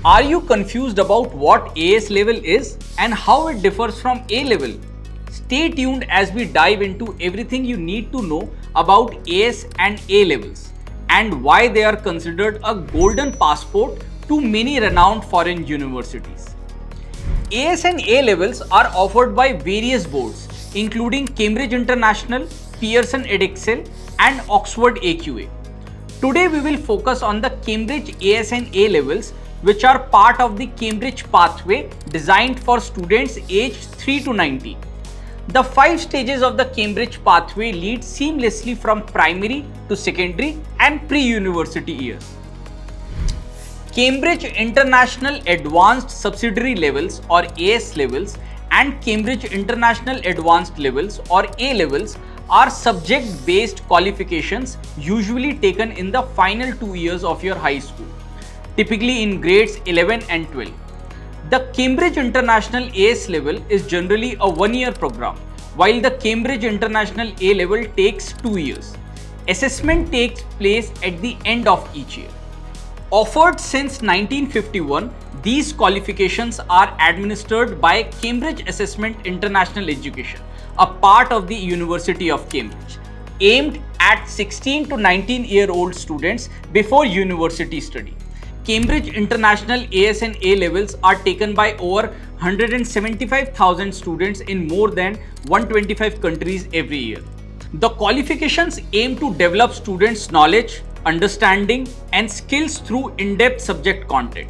Are you confused about what AS level is and how it differs from A level? Stay tuned as we dive into everything you need to know about AS and A levels and why they are considered a golden passport to many renowned foreign universities. AS and A levels are offered by various boards including Cambridge International, Pearson Edexcel and Oxford AQA. Today we will focus on the Cambridge AS and A levels, which are part of the Cambridge pathway designed for students aged 3 to 19. The 5 stages of the Cambridge pathway lead seamlessly from primary to secondary and pre-university years. Cambridge International Advanced Subsidiary Levels or AS levels and Cambridge International Advanced Levels or A levels are subject-based qualifications usually taken in the final 2 years of your high school, typically in grades 11 and 12. The Cambridge International AS level is generally a 1-year program, while the Cambridge International A level takes 2 years. Assessment takes place at the end of each year. Offered since 1951, these qualifications are administered by Cambridge Assessment International Education, a part of the University of Cambridge, aimed at 16 to 19-year-old students before university study. Cambridge International AS and A levels are taken by over 175,000 students in more than 125 countries every year. The qualifications aim to develop students' knowledge, understanding, and skills through in-depth subject content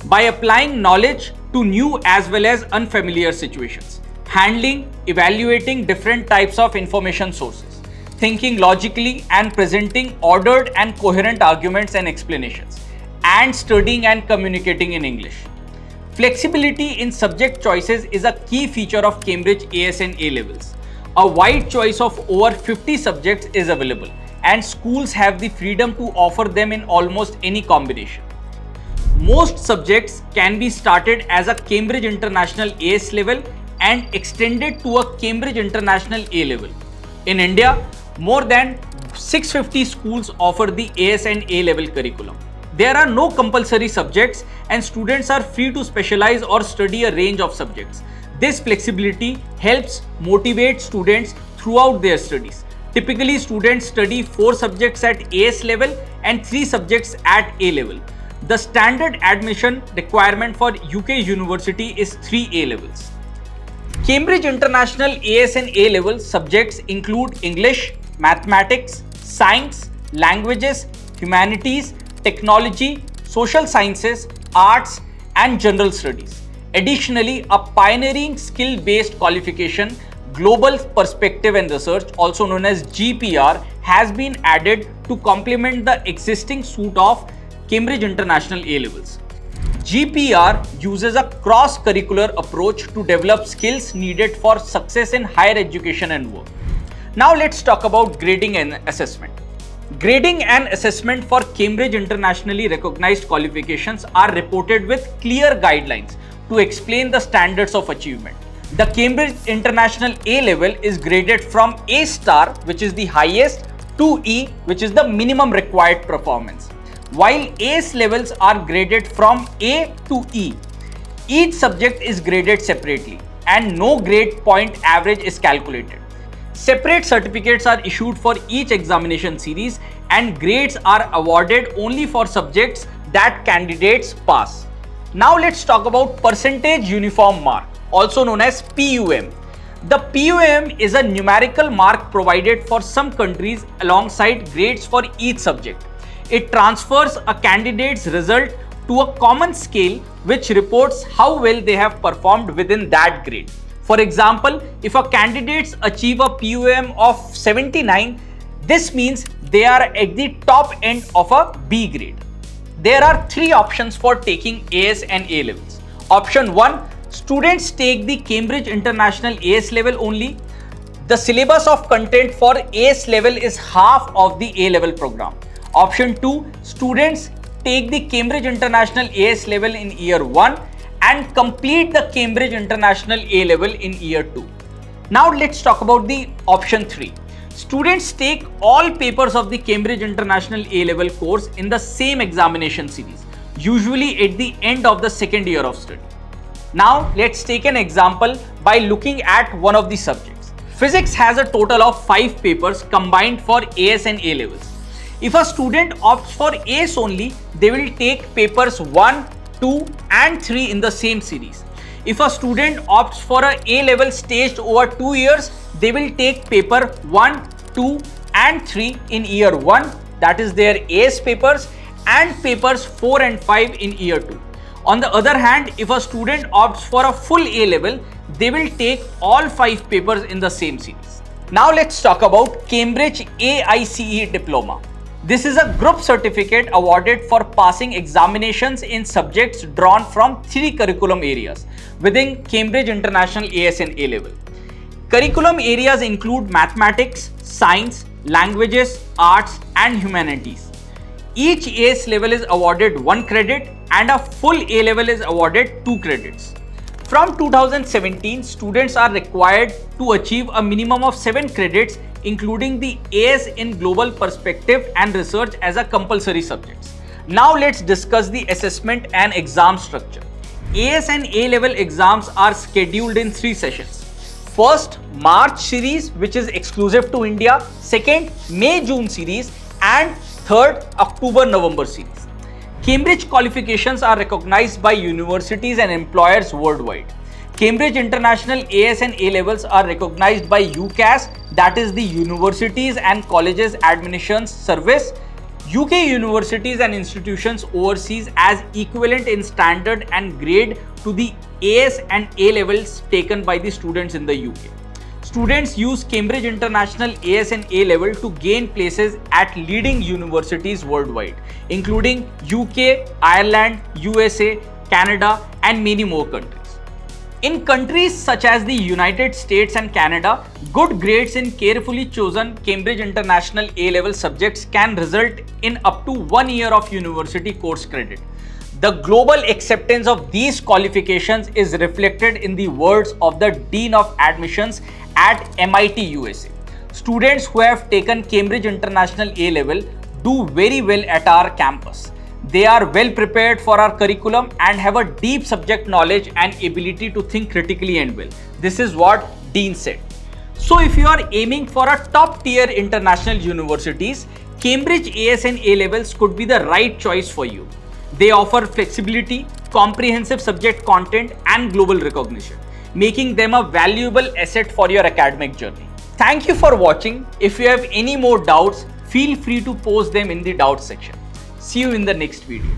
by applying knowledge to new as well as unfamiliar situations, handling, evaluating different types of information sources, thinking logically and presenting ordered and coherent arguments and explanations, and studying and communicating in English. Flexibility in subject choices is a key feature of Cambridge AS and A levels. A wide choice of over 50 subjects is available, and schools have the freedom to offer them in almost any combination. Most subjects can be started as a Cambridge International AS level and extended to a Cambridge International A level. In India, more than 650 schools offer the AS and A level curriculum. There are no compulsory subjects and students are free to specialize or study a range of subjects. This flexibility helps motivate students throughout their studies. Typically, students study 4 subjects at AS level and 3 subjects at A level. The standard admission requirement for UK university is 3 A levels. Cambridge International AS and A level subjects include English, mathematics, science, languages, humanities, technology, social sciences, arts, and general studies. Additionally, a pioneering skill-based qualification, Global Perspective and Research, also known as GPR, has been added to complement the existing suite of Cambridge International A levels. GPR uses a cross-curricular approach to develop skills needed for success in higher education and work. Now let's talk about grading and assessment. Grading and assessment for Cambridge internationally recognized qualifications are reported with clear guidelines to explain the standards of achievement. The Cambridge International A level is graded from A star, which is the highest, to E, which is the minimum required performance, while AS levels are graded from A to E. Each subject is graded separately and no grade point average is calculated. Separate certificates are issued for each examination series and grades are awarded only for subjects that candidates pass. Now let's talk about percentage uniform mark, also known as PUM. The PUM is a numerical mark provided for some countries alongside grades for each subject. It transfers a candidate's result to a common scale which reports how well they have performed within that grade. For example, if a candidate achieves a PUM of 79, this means they are at the top end of a B grade. There are 3 options for taking AS and A levels. Option 1, students take the Cambridge International AS level only. The syllabus of content for AS level is half of the A level program. Option 2, students take the Cambridge International AS level in year 1 and complete the Cambridge International A level in year 2. Now let's talk about the option 3. Students take all papers of the Cambridge International A level course in the same examination series. usually at the end of the second year of study. Now let's take an example by looking at one of the subjects. Physics has a total of 5 papers combined for AS and A levels. If a student opts for AS only, they will take papers 1, 2 and 3 in the same series. If a student opts for a A level staged over 2 years, they will take paper 1, 2 and 3 in year 1, that is their AS papers, and papers 4 and 5 in year 2. On the other hand, if a student opts for a full A level, they will take all 5 papers in the same series. Now let's talk about Cambridge AICE Diploma. This is a group certificate awarded for passing examinations in subjects drawn from 3 curriculum areas within Cambridge International AS and A level. Curriculum areas include mathematics, science, languages, arts and humanities. Each AS level is awarded 1 credit and a full A level is awarded 2 credits. From 2017, students are required to achieve a minimum of 7 credits, including the AS in Global Perspective and Research as a compulsory subjects. Now let's discuss the assessment and exam structure. AS and A level exams are scheduled in 3 sessions. First, March series, which is exclusive to India. Second, May-June series. And third, October-November series. Cambridge qualifications are recognized by universities and employers worldwide. Cambridge International AS and A levels are recognized by UCAS, that is the Universities and Colleges Admissions Service. UK universities and institutions overseas as equivalent in standard and grade to the AS and A levels taken by the students in the UK. Students use Cambridge International AS and A level to gain places at leading universities worldwide, including UK, Ireland, USA, Canada, and many more countries. In countries such as the United States and Canada, good grades in carefully chosen Cambridge International A-level subjects can result in up to 1 year of university course credit. The global acceptance of these qualifications is reflected in the words of the Dean of Admissions at MIT USA. Students who have taken Cambridge International A-level do very well at our campus. They are well prepared for our curriculum and have a deep subject knowledge and ability to think critically and well. This is what Dean said. So if you are aiming for a top tier international universities, Cambridge AS and A levels could be the right choice for you. They offer flexibility, comprehensive subject content and global recognition, making them a valuable asset for your academic journey. Thank you for watching. If you have any more doubts, feel free to post them in the doubts section. See you in the next video.